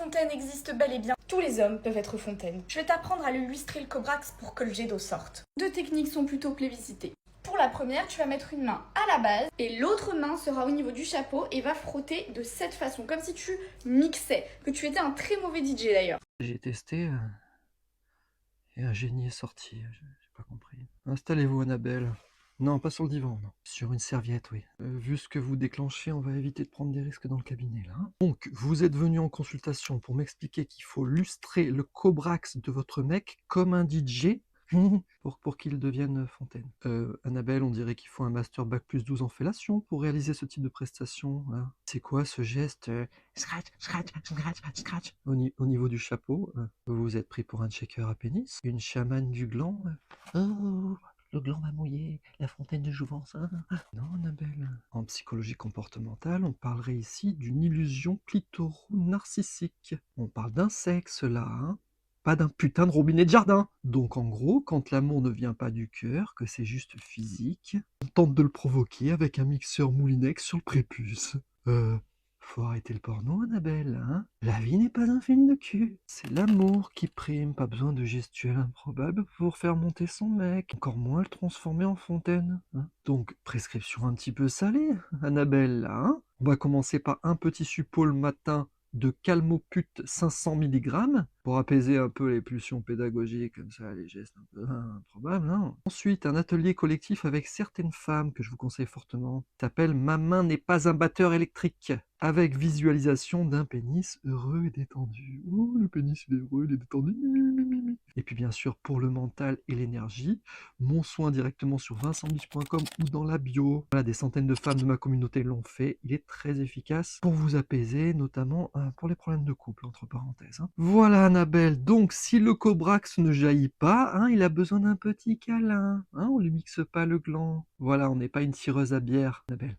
fontaine existe bel et bien. Tous les hommes peuvent être fontaines. Je vais t'apprendre à lui lustrer le cobrax pour que le jet d'eau sorte. Deux techniques sont plutôt plébiscitées. Pour la première, tu vas mettre une main à la base et l'autre main sera au niveau du chapeau et va frotter de cette façon, comme si tu mixais, que tu étais un très mauvais DJ d'ailleurs. J'ai testé et un génie est sorti, j'ai pas compris. Installez-vous Annabelle. Non, pas sur le divan, non. Sur une serviette, oui. Vu ce que vous déclenchez, on va éviter de prendre des risques dans le cabinet, là. Hein. Donc, vous êtes venu en consultation pour m'expliquer qu'il faut lustrer le cobrax de votre mec comme un DJ pour qu'il devienne fontaine. Annabelle, on dirait qu'il faut un master bac plus 12 en fellation pour réaliser ce type de prestation. Hein. C'est quoi ce geste scratch, scratch, scratch, scratch au niveau du chapeau vous vous êtes pris pour un checker à pénis? Une chamane du gland Oh, le gland va mouiller, la fontaine de jouvence. Hein. Non, Annabelle. En psychologie comportementale, on parlerait ici d'une illusion clitoro-narcissique. On parle d'un sexe, là, hein, pas d'un putain de robinet de jardin. Donc en gros, quand l'amour ne vient pas du cœur, que c'est juste physique, on tente de le provoquer avec un mixeur moulinex sur le prépuce. Faut arrêter le porno, Annabelle, hein? La vie n'est pas un film de cul. C'est l'amour qui prime, pas besoin de gestuelle improbable pour faire monter son mec. Encore moins le transformer en fontaine. Hein. Donc, prescription un petit peu salée, Annabelle, là, hein? On va commencer par un petit suppôt le matin de calmopute 500 mg pour apaiser un peu les pulsions pédagogiques, comme ça, les gestes un peu improbables. Hein. Ensuite, un atelier collectif avec certaines femmes que je vous conseille fortement. S'appelle Ma main n'est pas un batteur électrique, avec visualisation d'un pénis heureux et détendu. Oh, le pénis il est heureux, il est détendu. Et puis bien sûr, pour le mental et l'énergie, mon soin directement sur vincentbiche.com ou dans la bio. Voilà, des centaines de femmes de ma communauté l'ont fait. Il est très efficace pour vous apaiser, notamment pour les problèmes de couple, entre parenthèses. Hein. Voilà, Annabelle. Donc, si le cobrax ne jaillit pas, hein, il a besoin d'un petit câlin. Hein, on lui mixe pas le gland. Voilà, on n'est pas une tireuse à bière, Annabelle.